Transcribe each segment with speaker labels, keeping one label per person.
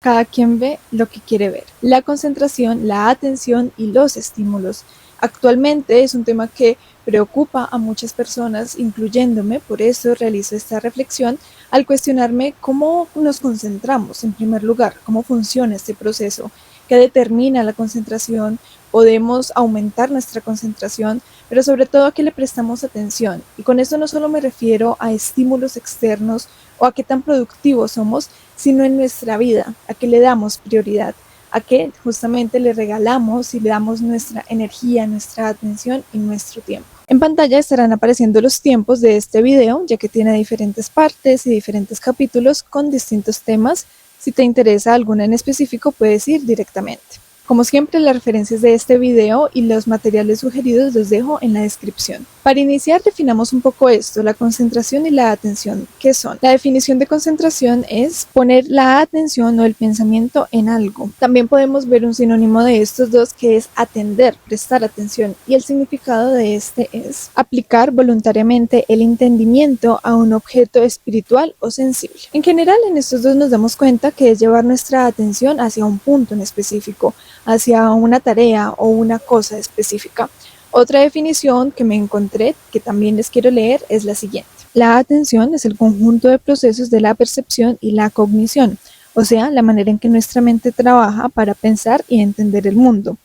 Speaker 1: Cada quien ve lo que quiere ver. La concentración, la atención y los estímulos. Actualmente es un tema que preocupa a muchas personas, incluyéndome, por eso realizo esta reflexión al cuestionarme cómo nos concentramos en primer lugar, cómo funciona este proceso, qué determina la concentración, podemos aumentar nuestra concentración, pero sobre todo a qué le prestamos atención. Y con esto no solo me refiero a estímulos externos o a qué tan productivos somos, sino en nuestra vida, a qué le damos prioridad, a qué justamente le regalamos y le damos nuestra energía, nuestra atención y nuestro tiempo. En pantalla estarán apareciendo los tiempos de este video, ya que tiene diferentes partes y diferentes capítulos con distintos temas. Si te interesa alguna en específico, puedes ir directamente. Como siempre, las referencias de este video y los materiales sugeridos los dejo en la descripción. Para iniciar, definamos un poco esto, la concentración y la atención. ¿Qué son? La definición de concentración es poner la atención o el pensamiento en algo. También podemos ver un sinónimo de estos dos que es atender, prestar atención, y el significado de este es aplicar voluntariamente el entendimiento a un objeto espiritual o sensible. En general, en estos dos nos damos cuenta que es llevar nuestra atención hacia un punto en específico, hacia una tarea o una cosa específica. Otra definición que me encontré, que también les quiero leer, es la siguiente. La atención es el conjunto de procesos de la percepción y la cognición, o sea, la manera en que nuestra mente trabaja para pensar y entender el mundo.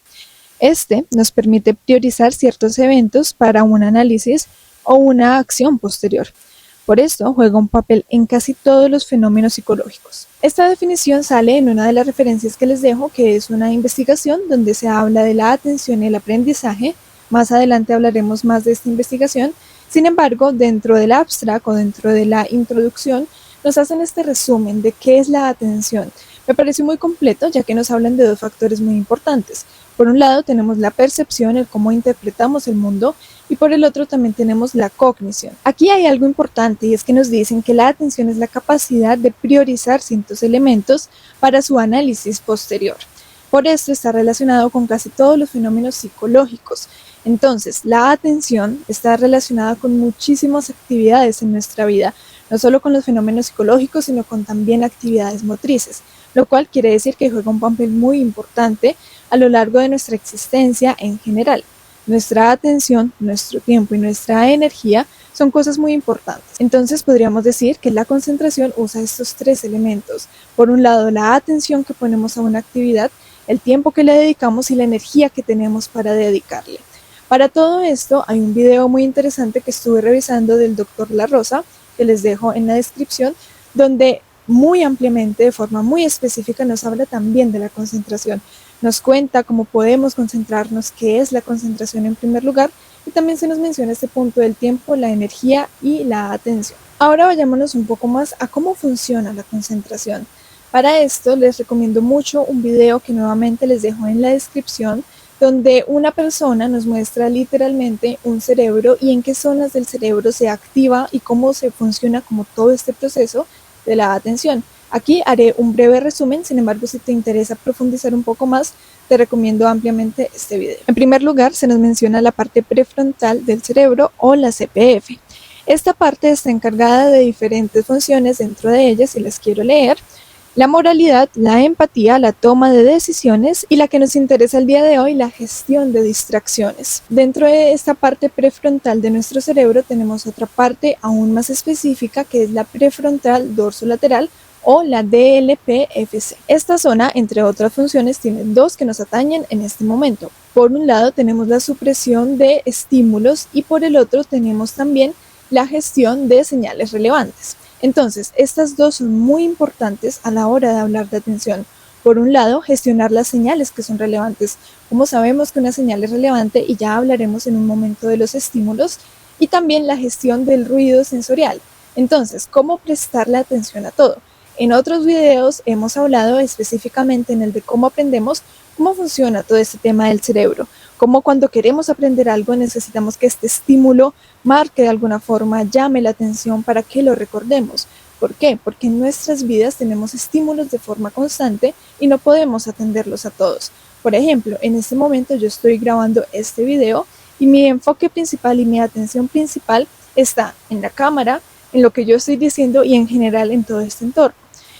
Speaker 1: Este nos permite priorizar ciertos eventos para un análisis o una acción posterior. Por esto, juega un papel en casi todos los fenómenos psicológicos. Esta definición sale en una de las referencias que les dejo, que es una investigación donde se habla de la atención y el aprendizaje. Más adelante hablaremos más de esta investigación. Sin embargo, dentro del abstract o dentro de la introducción, nos hacen este resumen de qué es la atención. Me pareció muy completo, ya que nos hablan de dos factores muy importantes. Por un lado tenemos la percepción, el cómo interpretamos el mundo, y por el otro también tenemos la cognición. Aquí hay algo importante y es que nos dicen que la atención es la capacidad de priorizar ciertos elementos para su análisis posterior. Por esto está relacionado con casi todos los fenómenos psicológicos. Entonces, la atención está relacionada con muchísimas actividades en nuestra vida, no solo con los fenómenos psicológicos, sino con también actividades motrices, lo cual quiere decir que juega un papel muy importante a lo largo de nuestra existencia en general. Nuestra atención, nuestro tiempo y nuestra energía son cosas muy importantes. Entonces podríamos decir que la concentración usa estos tres elementos. Por un lado, la atención que ponemos a una actividad, el tiempo que le dedicamos y la energía que tenemos para dedicarle. Para todo esto hay un video muy interesante que estuve revisando del Dr. La Rosa, que les dejo en la descripción, donde muy ampliamente, de forma muy específica, nos habla también de la concentración. Nos cuenta cómo podemos concentrarnos, qué es la concentración en primer lugar, y también se nos menciona este punto del tiempo, la energía y la atención. Ahora vayámonos un poco más a cómo funciona la concentración. Para esto les recomiendo mucho un video que nuevamente les dejo en la descripción, donde una persona nos muestra literalmente un cerebro y en qué zonas del cerebro se activa y cómo se funciona como todo este proceso de la atención. Aquí haré un breve resumen, sin embargo, si te interesa profundizar un poco más, te recomiendo ampliamente este video. En primer lugar, se nos menciona la parte prefrontal del cerebro o la CPF. Esta parte está encargada de diferentes funciones, dentro de ellas, y las quiero leer: la moralidad, la empatía, la toma de decisiones y la que nos interesa el día de hoy, la gestión de distracciones. Dentro de esta parte prefrontal de nuestro cerebro tenemos otra parte aún más específica, que es la prefrontal dorsolateral o la DLPFC. Esta zona, entre otras funciones, tiene dos que nos atañen en este momento. Por un lado tenemos la supresión de estímulos y por el otro tenemos también la gestión de señales relevantes. Entonces, estas dos son muy importantes a la hora de hablar de atención. Por un lado, gestionar las señales que son relevantes. ¿Cómo sabemos que una señal es relevante? Y ya hablaremos en un momento de los estímulos. Y también la gestión del ruido sensorial. Entonces, ¿cómo prestarle atención a todo? En otros videos hemos hablado específicamente en el de cómo aprendemos, cómo funciona todo este tema del cerebro. Cómo cuando queremos aprender algo necesitamos que este estímulo marque de alguna forma, llame la atención para que lo recordemos. ¿Por qué? Porque en nuestras vidas tenemos estímulos de forma constante y no podemos atenderlos a todos. Por ejemplo, en este momento yo estoy grabando este video y mi enfoque principal y mi atención principal está en la cámara, en lo que yo estoy diciendo y en general en todo este entorno.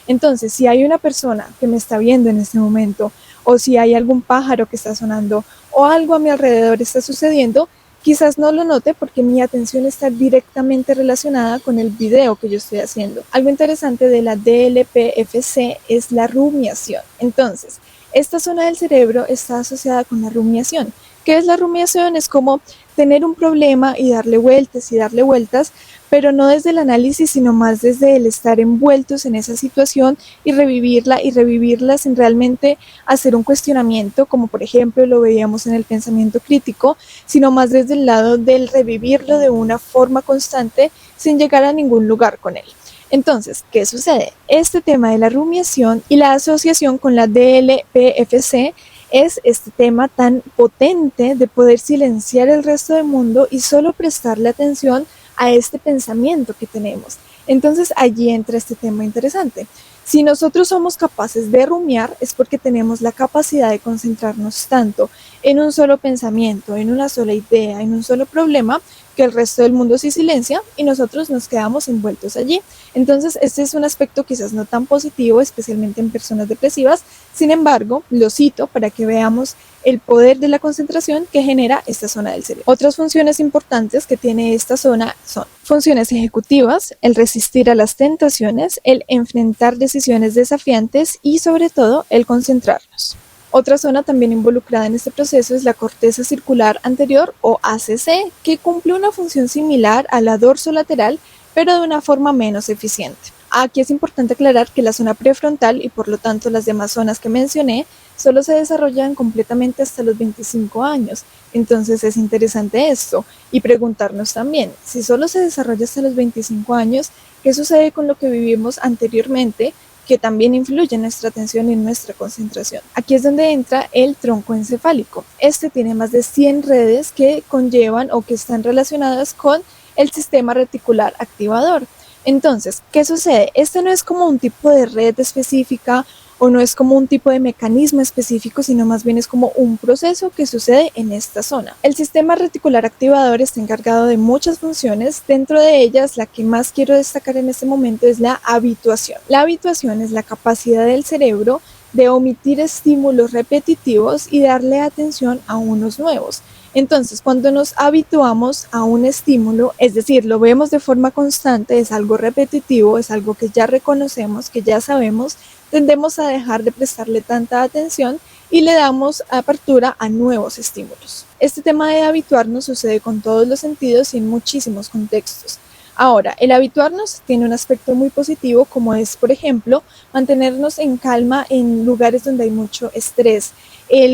Speaker 1: Entonces, si hay una persona que me está viendo en este momento, o si hay algún pájaro que está sonando, o algo a mi alrededor está sucediendo, quizás no lo note porque mi atención está directamente relacionada con el video que yo estoy haciendo. Algo interesante de la DLPFC es la rumiación. Entonces, esta zona del cerebro está asociada con la rumiación. ¿Qué es la rumiación? Es como tener un problema y darle vueltas, pero no desde el análisis, sino más desde el estar envueltos en esa situación y revivirla sin realmente hacer un cuestionamiento, como por ejemplo lo veíamos en el pensamiento crítico, sino más desde el lado del revivirlo de una forma constante sin llegar a ningún lugar con él. Entonces, ¿qué sucede? Este tema de la rumiación y la asociación con la DLPFC es este tema tan potente de poder silenciar el resto del mundo y solo prestarle atención a este pensamiento que tenemos. Entonces allí entra este tema interesante. Si nosotros somos capaces de rumiar es porque tenemos la capacidad de concentrarnos tanto en un solo pensamiento, en una sola idea, en un solo problema, que el resto del mundo se silencia y nosotros nos quedamos envueltos allí. Entonces este es un aspecto quizás no tan positivo, especialmente en personas depresivas. Sin embargo, lo cito para que veamos el poder de la concentración que genera esta zona del cerebro. Otras funciones importantes que tiene esta zona son funciones ejecutivas, el resistir a las tentaciones, el enfrentar decisiones desafiantes y sobre todo el concentrarnos. Otra zona también involucrada en este proceso es la corteza circular anterior o ACC, que cumple una función similar a la dorsolateral, pero de una forma menos eficiente. Aquí es importante aclarar que la zona prefrontal y por lo tanto las demás zonas que mencioné solo se desarrollan completamente hasta los 25 años. Entonces es interesante esto y preguntarnos también, si solo se desarrolla hasta los 25 años, ¿qué sucede con lo que vivimos anteriormente? Que también influye en nuestra atención y en nuestra concentración. Aquí es donde entra el tronco encefálico. Este tiene más de 100 redes que conllevan o que están relacionadas con el sistema reticular activador. Entonces, ¿qué sucede? Este no es como un tipo de red específica o no es como un tipo de mecanismo específico, sino más bien es como un proceso que sucede en esta zona. El sistema reticular activador está encargado de muchas funciones, dentro de ellas la que más quiero destacar en este momento es la habituación. La habituación es la capacidad del cerebro de omitir estímulos repetitivos y darle atención a unos nuevos. Entonces, cuando nos habituamos a un estímulo, es decir, lo vemos de forma constante, es algo repetitivo, es algo que ya reconocemos, que ya sabemos, tendemos a dejar de prestarle tanta atención y le damos apertura a nuevos estímulos. Este tema de habituarnos sucede con todos los sentidos y en muchísimos contextos. Ahora, el habituarnos tiene un aspecto muy positivo, como es, por ejemplo, mantenernos en calma en lugares donde hay mucho estrés.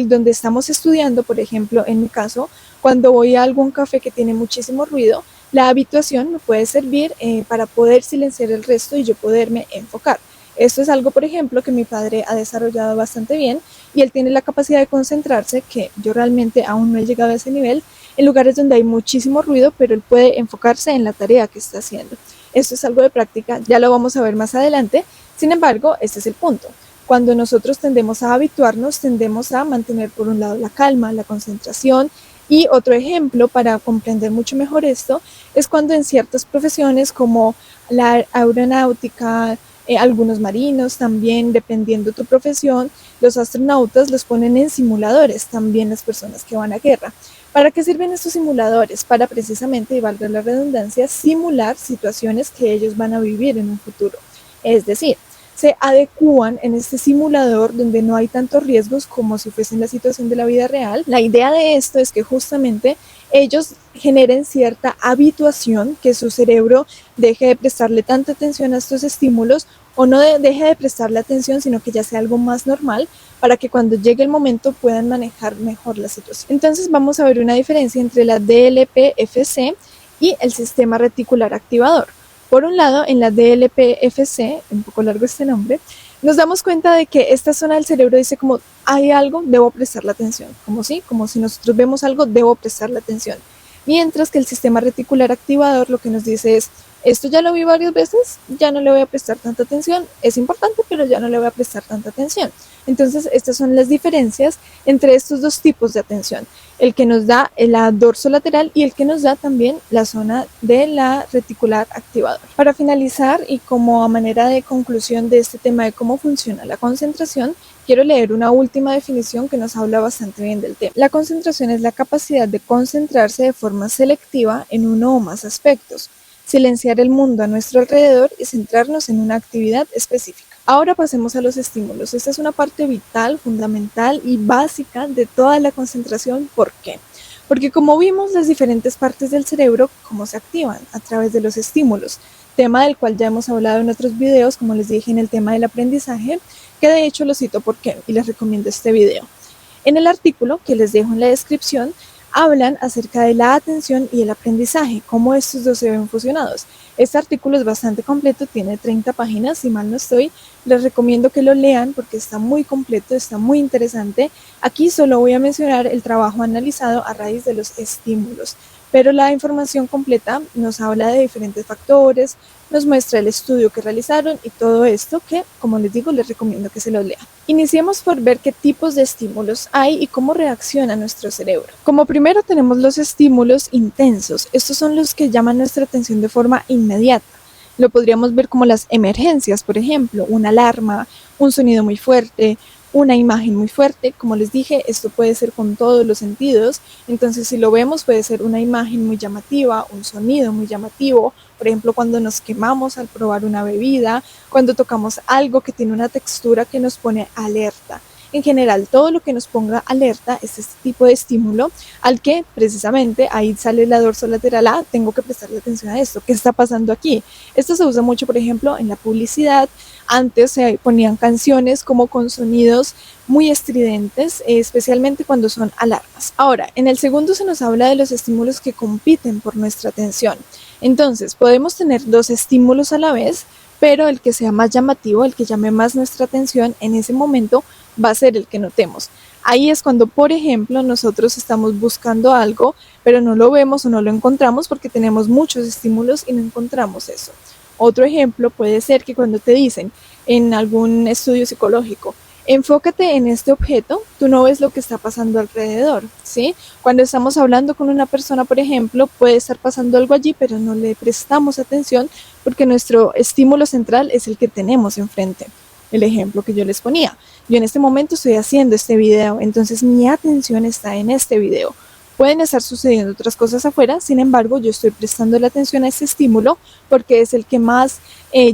Speaker 1: Donde estamos estudiando, por ejemplo, en mi caso, cuando voy a algún café que tiene muchísimo ruido, la habituación me puede servir para poder silenciar el resto y yo poderme enfocar. Esto es algo, por ejemplo, que mi padre ha desarrollado bastante bien y él tiene la capacidad de concentrarse, que yo realmente aún no he llegado a ese nivel, en lugares donde hay muchísimo ruido, pero él puede enfocarse en la tarea que está haciendo. Esto es algo de práctica, ya lo vamos a ver más adelante. Sin embargo, este es el punto. Cuando nosotros tendemos a habituarnos, tendemos a mantener por un lado la calma, la concentración. Y otro ejemplo para comprender mucho mejor esto es cuando en ciertas profesiones como la aeronáutica, algunos marinos también, dependiendo tu profesión, los astronautas los ponen en simuladores, también las personas que van a guerra. ¿Para qué sirven estos simuladores? Para precisamente, y valga la redundancia, simular situaciones que ellos van a vivir en un futuro. Es decir, se adecúan en este simulador donde no hay tantos riesgos como si fuesen la situación de la vida real. La idea de esto es que justamente ellos generen cierta habituación, que su cerebro deje de prestarle tanta atención a estos estímulos o no deje de prestarle atención, sino que ya sea algo más normal para que cuando llegue el momento puedan manejar mejor la situación. Entonces vamos a ver una diferencia entre la DLPFC y el sistema reticular activador. Por un lado, en la DLPFC, un poco largo este nombre, nos damos cuenta de que esta zona del cerebro dice como hay algo, debo prestarle atención, como si nosotros vemos algo, debo prestarle atención. Mientras que el sistema reticular activador lo que nos dice es, esto ya lo vi varias veces, ya no le voy a prestar tanta atención, es importante, pero ya no le voy a prestar tanta atención. Entonces, estas son las diferencias entre estos dos tipos de atención. el que nos da la dorsolateral y el que nos da también la zona de la reticular activadora. Para finalizar y como a manera de conclusión de este tema de cómo funciona la concentración, quiero leer una última definición que nos habla bastante bien del tema. La concentración es la capacidad de concentrarse de forma selectiva en uno o más aspectos, silenciar el mundo a nuestro alrededor y centrarnos en una actividad específica. Ahora pasemos a los estímulos. Esta es una parte vital, fundamental y básica de toda la concentración. ¿Por qué? Porque como vimos, las diferentes partes del cerebro, cómo se activan a través de los estímulos, tema del cual ya hemos hablado en otros videos, como les dije en el tema del aprendizaje, que de hecho lo cito porque y les recomiendo este video. En el artículo que les dejo en la descripción, hablan acerca de la atención y el aprendizaje, cómo estos dos se ven fusionados. Este artículo es bastante completo, tiene 30 páginas, si mal no estoy. Les recomiendo que lo lean porque está muy completo, está muy interesante. Aquí solo voy a mencionar el trabajo analizado a raíz de los estímulos, pero la información completa nos habla de diferentes factores, nos muestra el estudio que realizaron y todo esto que, como les digo, les recomiendo que se lo lean. Iniciemos por ver qué tipos de estímulos hay y cómo reacciona nuestro cerebro. Como primero tenemos los estímulos intensos. Estos son los que llaman nuestra atención de forma inmediata. Lo podríamos ver como las emergencias, por ejemplo, una alarma, un sonido muy fuerte, una imagen muy fuerte. Como les dije, esto puede ser con todos los sentidos. Entonces, si lo vemos, puede ser una imagen muy llamativa, un sonido muy llamativo. Por ejemplo, cuando nos quemamos al probar una bebida, cuando tocamos algo que tiene una textura que nos pone alerta. En general, todo lo que nos ponga alerta es este tipo de estímulo al que precisamente ahí sale la dorsolateral A, tengo que prestarle atención a esto, ¿qué está pasando aquí? Esto se usa mucho, por ejemplo, en la publicidad. Antes se ponían canciones como con sonidos muy estridentes, especialmente cuando son alarmas. Ahora, en el segundo se nos habla de los estímulos que compiten por nuestra atención. Entonces, podemos tener dos estímulos a la vez, pero el que sea más llamativo, el que llame más nuestra atención en ese momento va a ser el que notemos. Ahí es cuando, por ejemplo, nosotros estamos buscando algo, pero no lo vemos o no lo encontramos porque tenemos muchos estímulos y no encontramos eso. Otro ejemplo puede ser que cuando te dicen en algún estudio psicológico, enfócate en este objeto, tú no ves lo que está pasando alrededor, ¿sí? Cuando estamos hablando con una persona, por ejemplo, puede estar pasando algo allí, pero no le prestamos atención porque nuestro estímulo central es el que tenemos enfrente. El ejemplo que yo les ponía. Yo en este momento estoy haciendo este video, entonces mi atención está en este video. Pueden estar sucediendo otras cosas afuera, sin embargo, yo estoy prestando la atención a ese estímulo porque es el que más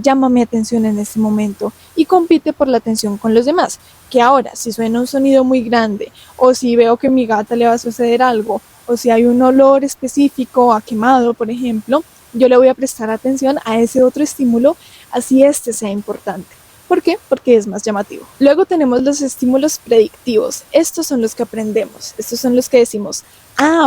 Speaker 1: llama mi atención en este momento y compite por la atención con los demás. Que ahora, si suena un sonido muy grande, o si veo que a mi gata le va a suceder algo, o si hay un olor específico a quemado, por ejemplo, yo le voy a prestar atención a ese otro estímulo, así este sea importante. ¿Por qué? Porque es más llamativo. Luego tenemos los estímulos predictivos. Estos son los que aprendemos. Estos son los que decimos,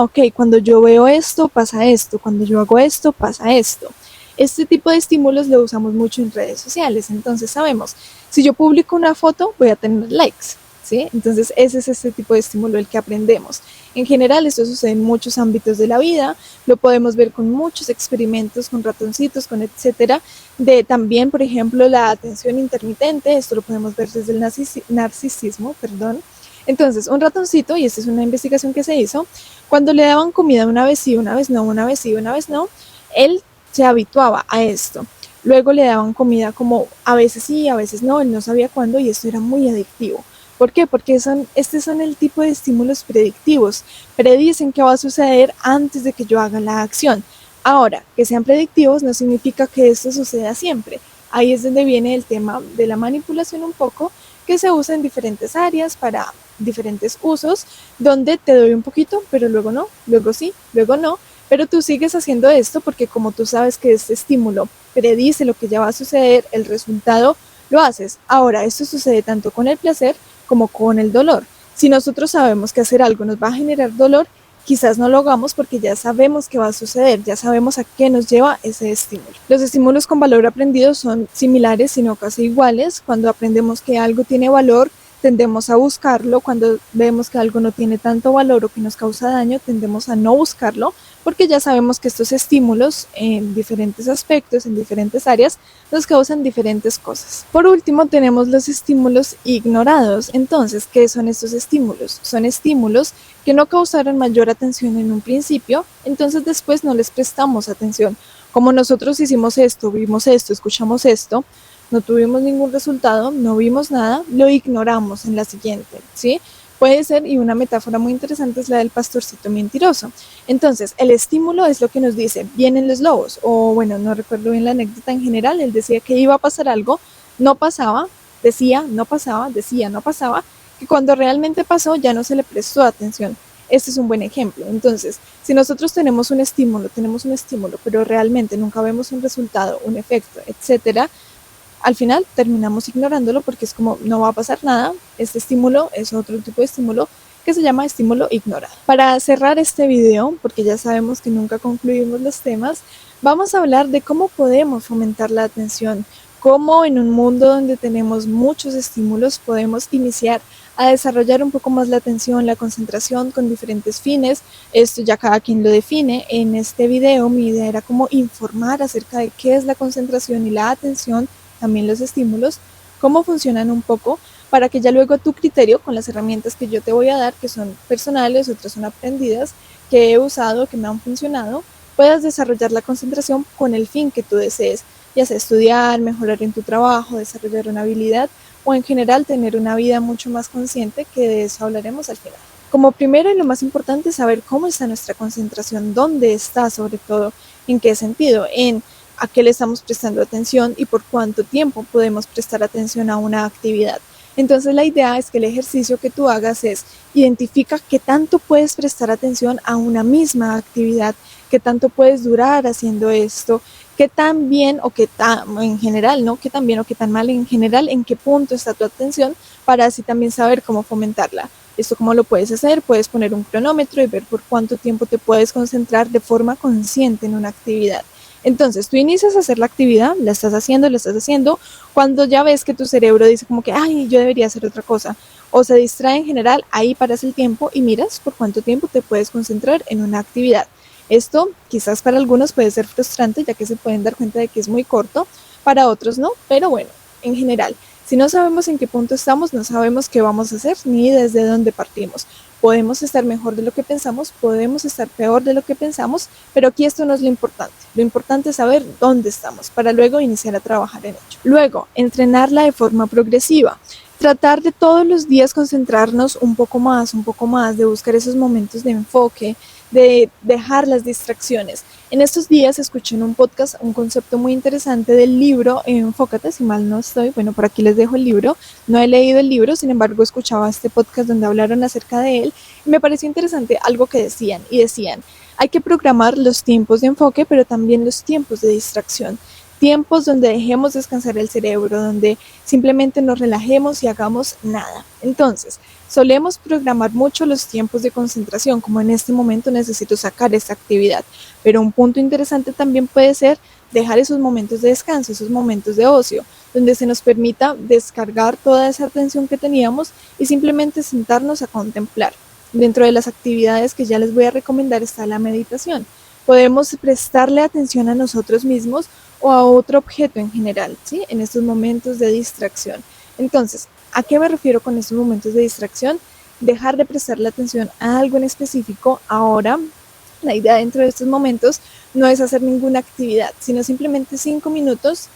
Speaker 1: ok, cuando yo veo esto, pasa esto. Cuando yo hago esto, pasa esto. Este tipo de estímulos lo usamos mucho en redes sociales. Entonces sabemos, si yo publico una foto, voy a tener likes, ¿sí? Entonces ese es este tipo de estímulo el que aprendemos. En general esto sucede en muchos ámbitos de la vida, lo podemos ver con muchos experimentos, con ratoncitos, con etcétera, de también, por ejemplo, la atención intermitente, esto lo podemos ver desde el narcisismo. Entonces, un ratoncito, y esta es una investigación que se hizo, cuando le daban comida una vez sí, una vez no, una vez sí, una vez no, él se habituaba a esto. Luego le daban comida como a veces sí, a veces no, él no sabía cuándo y esto era muy adictivo. ¿Por qué? Porque estos son el tipo de estímulos predictivos. Predicen qué va a suceder antes de que yo haga la acción. Ahora, que sean predictivos no significa que esto suceda siempre. Ahí es donde viene el tema de la manipulación un poco, que se usa en diferentes áreas para diferentes usos, donde te doy un poquito, pero luego no, luego sí, luego no. Pero tú sigues haciendo esto porque como tú sabes que este estímulo predice lo que ya va a suceder, el resultado lo haces. Ahora, esto sucede tanto con el placer como con el dolor. Si nosotros sabemos que hacer algo nos va a generar dolor, quizás no lo hagamos porque ya sabemos qué va a suceder, ya sabemos a qué nos lleva ese estímulo. Los estímulos con valor aprendido son similares, sino casi iguales. Cuando aprendemos que algo tiene valor, tendemos a buscarlo. Cuando vemos que algo no tiene tanto valor o que nos causa daño, tendemos a no buscarlo, porque ya sabemos que estos estímulos en diferentes aspectos, en diferentes áreas, nos causan diferentes cosas. Por último, tenemos los estímulos ignorados. Entonces, ¿qué son estos estímulos? Son estímulos que no causaron mayor atención en un principio, entonces después no les prestamos atención. Como nosotros hicimos esto, vimos esto, escuchamos esto, no tuvimos ningún resultado, no vimos nada, lo ignoramos en la siguiente, ¿sí? Puede ser, y una metáfora muy interesante es la del pastorcito mentiroso. Entonces, el estímulo es lo que nos dice, vienen los lobos, o bueno, no recuerdo bien la anécdota en general, él decía que iba a pasar algo, no pasaba, decía, no pasaba, decía, no pasaba, que cuando realmente pasó ya no se le prestó atención. Este es un buen ejemplo. Entonces, si nosotros tenemos un estímulo, pero realmente nunca vemos un resultado, un efecto, etcétera, al final terminamos ignorándolo porque es como no va a pasar nada. Este estímulo es otro tipo de estímulo que se llama estímulo ignorado. Para cerrar este video, porque ya sabemos que nunca concluimos los temas, vamos a hablar de cómo podemos fomentar la atención, cómo en un mundo donde tenemos muchos estímulos podemos iniciar a desarrollar un poco más la atención, la concentración con diferentes fines. Esto ya cada quien lo define. En este video mi idea era como informar acerca de qué es la concentración y la atención, también los estímulos, cómo funcionan un poco, para que ya luego a tu criterio, con las herramientas que yo te voy a dar, que son personales, otras son aprendidas, que he usado, que me han funcionado, puedas desarrollar la concentración con el fin que tú desees, ya sea estudiar, mejorar en tu trabajo, desarrollar una habilidad o en general tener una vida mucho más consciente, que de eso hablaremos al final. Como primero y lo más importante es saber cómo está nuestra concentración, dónde está sobre todo, en qué sentido, en a qué le estamos prestando atención y por cuánto tiempo podemos prestar atención a una actividad. Entonces la idea es que el ejercicio que tú hagas es identifica qué tanto puedes prestar atención a una misma actividad, qué tanto puedes durar haciendo esto, qué tan bien o qué tan en general, ¿no? Qué tan bien o qué tan mal en general, en qué punto está tu atención, para así también saber cómo fomentarla. Esto cómo lo puedes hacer, puedes poner un cronómetro y ver por cuánto tiempo te puedes concentrar de forma consciente en una actividad. Entonces tú inicias a hacer la actividad, la estás haciendo, cuando ya ves que tu cerebro dice como que, ay, yo debería hacer otra cosa, o se distrae en general, ahí paras el tiempo y miras por cuánto tiempo te puedes concentrar en una actividad. Esto quizás para algunos puede ser frustrante, ya que se pueden dar cuenta de que es muy corto, para otros no, pero bueno, en general, si no sabemos en qué punto estamos, no sabemos qué vamos a hacer ni desde dónde partimos. Podemos estar mejor de lo que pensamos, podemos estar peor de lo que pensamos, pero aquí esto no es lo importante. Lo importante es saber dónde estamos para luego iniciar a trabajar en ello. Luego, entrenarla de forma progresiva. Tratar de todos los días concentrarnos un poco más, de buscar esos momentos de enfoque, de dejar las distracciones. En estos días escuché en un podcast un concepto muy interesante del libro Enfócate, si mal no estoy, bueno, por aquí les dejo el libro, no he leído el libro, sin embargo escuchaba este podcast donde hablaron acerca de él y me pareció interesante algo que decían, hay que programar los tiempos de enfoque, pero también los tiempos de distracción. Tiempos donde dejemos descansar el cerebro, donde simplemente nos relajemos y hagamos nada. Entonces, solemos programar mucho los tiempos de concentración, como en este momento necesito sacar esta actividad, pero un punto interesante también puede ser dejar esos momentos de descanso, esos momentos de ocio, donde se nos permita descargar toda esa atención que teníamos y simplemente sentarnos a contemplar. Dentro de las actividades que ya les voy a recomendar está la meditación. Podemos prestarle atención a nosotros mismos o a otro objeto en general, ¿sí? En estos momentos de distracción. Entonces, ¿a qué me refiero con estos momentos de distracción? Dejar de prestarle atención a algo en específico. Ahora, la idea dentro de estos momentos no es hacer ninguna actividad, sino simplemente 5 minutos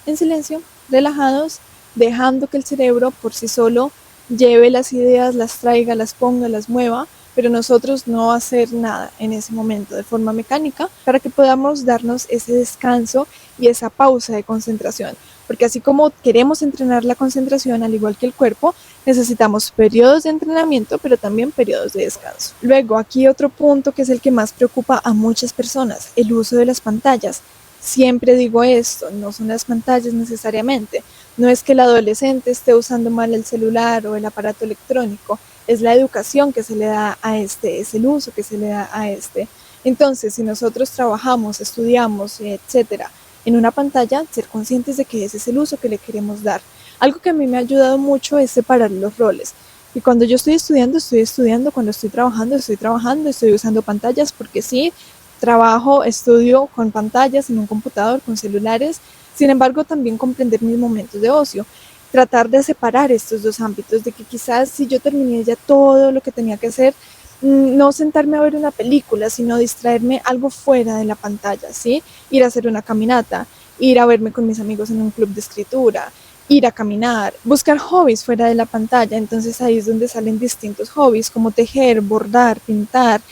Speaker 1: en silencio, relajados, dejando que el cerebro por sí solo lleve las ideas, las traiga, las ponga, las mueva, pero nosotros no hacer nada en ese momento de forma mecánica para que podamos darnos ese descanso y esa pausa de concentración. Porque así como queremos entrenar la concentración, al igual que el cuerpo, necesitamos periodos de entrenamiento, pero también periodos de descanso. Luego, aquí otro punto que es el que más preocupa a muchas personas, el uso de las pantallas. Siempre digo esto, no son las pantallas necesariamente. No es que el adolescente esté usando mal el celular o el aparato electrónico, es la educación que se le da a este, es el uso que se le da a este. Entonces, si nosotros trabajamos, estudiamos, etcétera, en una pantalla, ser conscientes de que ese es el uso que le queremos dar. Algo que a mí me ha ayudado mucho es separar los roles. Y cuando yo estoy estudiando, cuando estoy trabajando, estoy usando pantallas porque sí, trabajo, estudio con pantallas en un computador, con celulares. Sin embargo, también comprender mis momentos de ocio, tratar de separar estos dos ámbitos, de que quizás si yo terminé ya todo lo que tenía que hacer, no sentarme a ver una película, sino distraerme algo fuera de la pantalla, ¿sí? Ir a hacer una caminata, ir a verme con mis amigos en un club de escritura, ir a caminar, buscar hobbies fuera de la pantalla. Entonces ahí es donde salen distintos hobbies como tejer, bordar, pintar,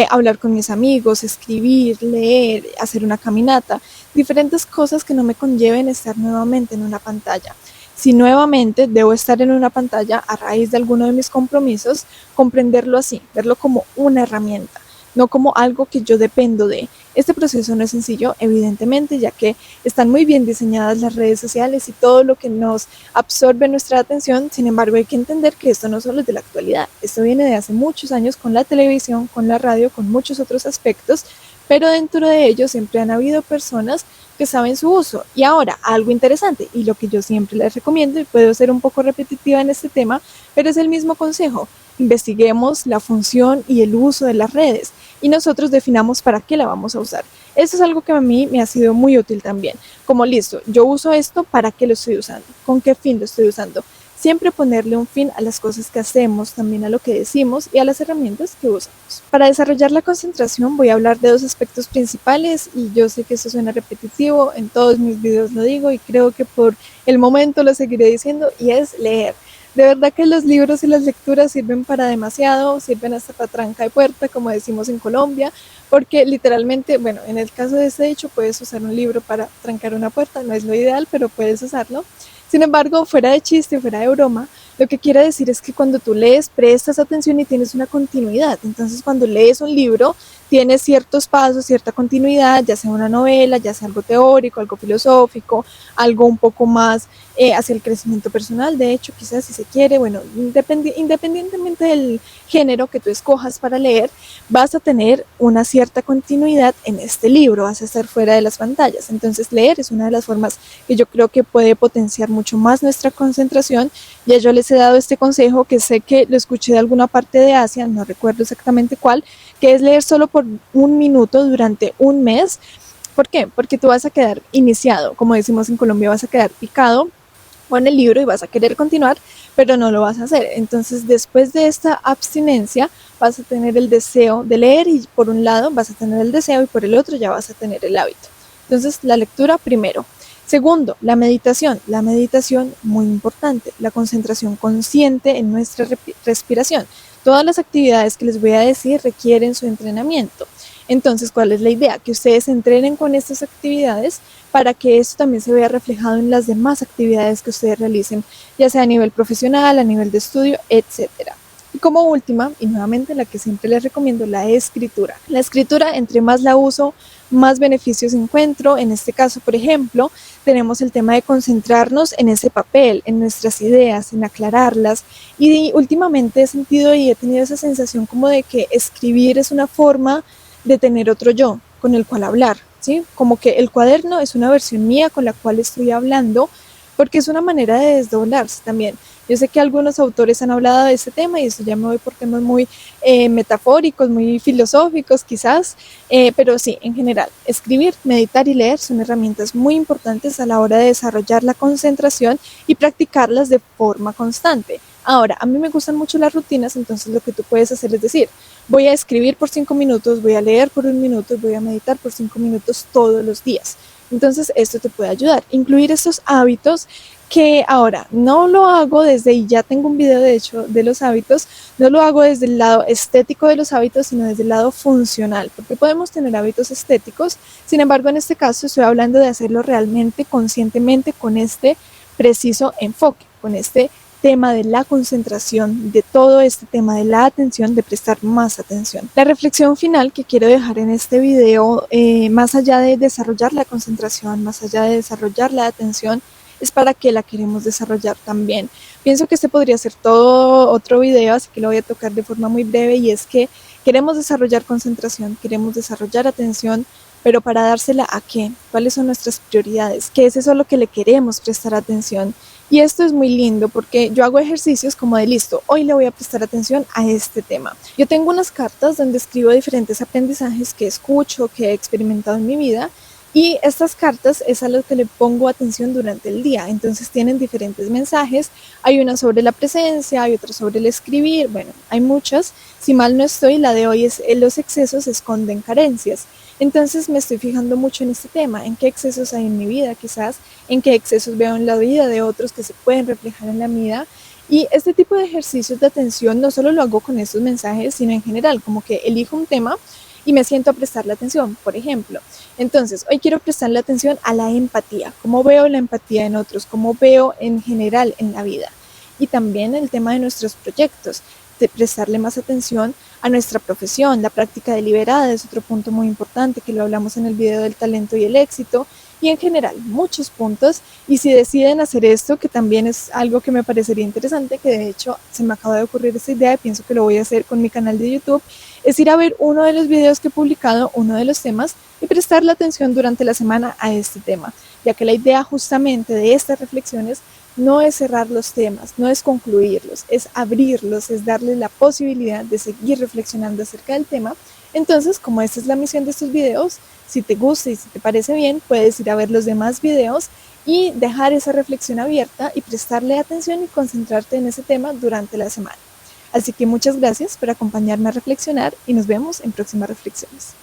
Speaker 1: hablar con mis amigos, escribir, leer, hacer una caminata, diferentes cosas que no me conlleven estar nuevamente en una pantalla. Si nuevamente debo estar en una pantalla a raíz de alguno de mis compromisos, comprenderlo así, verlo como una herramienta, no como algo que yo dependo de. Este proceso no es sencillo, evidentemente, ya que están muy bien diseñadas las redes sociales y todo lo que nos absorbe nuestra atención. Sin embargo, hay que entender que esto no solo es de la actualidad, esto viene de hace muchos años con la televisión, con la radio, con muchos otros aspectos, pero dentro de ellos siempre han habido personas que saben su uso. Y ahora, algo interesante, y lo que yo siempre les recomiendo, y puedo ser un poco repetitiva en este tema, pero es el mismo consejo: investiguemos la función y el uso de las redes y nosotros definamos para qué la vamos a usar. Eso es algo que a mí me ha sido muy útil también. Como listo, yo uso esto, ¿para qué lo estoy usando? ¿Con qué fin lo estoy usando? Siempre ponerle un fin a las cosas que hacemos, también a lo que decimos y a las herramientas que usamos. Para desarrollar la concentración voy a hablar de dos aspectos principales, y yo sé que eso suena repetitivo, en todos mis videos lo digo y creo que por el momento lo seguiré diciendo, y es leer. De verdad que los libros y las lecturas sirven para demasiado, sirven hasta para tranca de puerta, como decimos en Colombia, porque literalmente, bueno, en el caso de este hecho, puedes usar un libro para trancar una puerta, no es lo ideal, pero puedes usarlo. Sin embargo, fuera de chiste, fuera de broma, lo que quiero decir es que cuando tú lees, prestas atención y tienes una continuidad. Entonces, cuando lees un libro, tienes ciertos pasos, cierta continuidad, ya sea una novela, ya sea algo teórico, algo filosófico, algo un poco más hacia el crecimiento personal. De hecho, quizás si se quiere, bueno, independientemente del género que tú escojas para leer, vas a tener una cierta continuidad en este libro, vas a estar fuera de las pantallas. Entonces, leer es una de las formas que yo creo que puede potenciar mucho más nuestra concentración. Ya yo les he dado este consejo, que sé que lo escuché de alguna parte de Asia, no recuerdo exactamente cuál, que es leer solo por un minuto durante un mes. ¿Por qué? Porque tú vas a quedar iniciado, como decimos en Colombia, vas a quedar picado con el libro y vas a querer continuar, pero no lo vas a hacer. Entonces, después de esta abstinencia, vas a tener el deseo de leer, y por un lado vas a tener el deseo y por el otro ya vas a tener el hábito. Entonces, la lectura primero. Segundo, la meditación. La meditación, muy importante, la concentración consciente en nuestra respiración. Todas las actividades que les voy a decir requieren su entrenamiento. Entonces, ¿cuál es la idea? Que ustedes se entrenen con estas actividades para que esto también se vea reflejado en las demás actividades que ustedes realicen, ya sea a nivel profesional, a nivel de estudio, etcétera. Y como última, y nuevamente la que siempre les recomiendo, la escritura. La escritura, entre más la uso, más beneficios encuentro. En este caso, por ejemplo, tenemos el tema de concentrarnos en ese papel, en nuestras ideas, en aclararlas. Y últimamente he sentido y he tenido esa sensación como de que escribir es una forma de tener otro yo con el cual hablar, ¿sí? Como que el cuaderno es una versión mía con la cual estoy hablando, porque es una manera de desdoblarse también. Yo sé que algunos autores han hablado de este tema, y eso ya me voy por temas muy metafóricos, muy filosóficos quizás, pero sí, en general, escribir, meditar y leer son herramientas muy importantes a la hora de desarrollar la concentración y practicarlas de forma constante. Ahora, a mí me gustan mucho las rutinas, entonces lo que tú puedes hacer es decir, voy a escribir por 5 minutos, voy a leer por 1 minuto y voy a meditar por 5 minutos todos los días. Entonces esto te puede ayudar, incluir estos hábitos que ahora no lo hago desde, y ya tengo un video de hecho de los hábitos, no lo hago desde el lado estético de los hábitos, sino desde el lado funcional, porque podemos tener hábitos estéticos. Sin embargo, en este caso estoy hablando de hacerlo realmente conscientemente, con este preciso enfoque, con este tema de la concentración, de todo este tema de la atención, de prestar más atención. La reflexión final que quiero dejar en este video, más allá de desarrollar la concentración, más allá de desarrollar la atención, es para qué la queremos desarrollar también. Pienso que este podría ser todo otro video, así que lo voy a tocar de forma muy breve, y es que queremos desarrollar concentración, queremos desarrollar atención, pero para dársela ¿a qué? ¿Cuáles son nuestras prioridades? ¿Qué es eso a lo que le queremos prestar atención? Y esto es muy lindo porque yo hago ejercicios como de listo, hoy le voy a prestar atención a este tema. Yo tengo unas cartas donde escribo diferentes aprendizajes que escucho, que he experimentado en mi vida, y estas cartas es a lo que le pongo atención durante el día. Entonces tienen diferentes mensajes. Hay una sobre la presencia, hay otra sobre el escribir. Bueno, hay muchas. Si mal no estoy, la de hoy es los excesos esconden carencias. Entonces me estoy fijando mucho en este tema, en qué excesos hay en mi vida quizás, en qué excesos veo en la vida de otros que se pueden reflejar en la mía. Y este tipo de ejercicios de atención no solo lo hago con estos mensajes, sino en general, como que elijo un tema y me siento a prestarle atención, por ejemplo. Entonces, hoy quiero prestarle atención a la empatía, cómo veo la empatía en otros, cómo veo en general en la vida. Y también el tema de nuestros proyectos, de prestarle más atención a nuestra profesión. La práctica deliberada es otro punto muy importante que lo hablamos en el video del talento y el éxito, y en general muchos puntos. Y si deciden hacer esto, que también es algo que me parecería interesante, que de hecho se me acaba de ocurrir esta idea y pienso que lo voy a hacer con mi canal de YouTube, es ir a ver uno de los videos que he publicado, uno de los temas, y prestarle atención durante la semana a este tema, ya que la idea justamente de estas reflexiones no es cerrar los temas, no es concluirlos, es abrirlos, es darles la posibilidad de seguir reflexionando acerca del tema. Entonces, como esta es la misión de estos videos, si te gusta y si te parece bien, puedes ir a ver los demás videos y dejar esa reflexión abierta y prestarle atención y concentrarte en ese tema durante la semana. Así que muchas gracias por acompañarme a reflexionar y nos vemos en próximas reflexiones.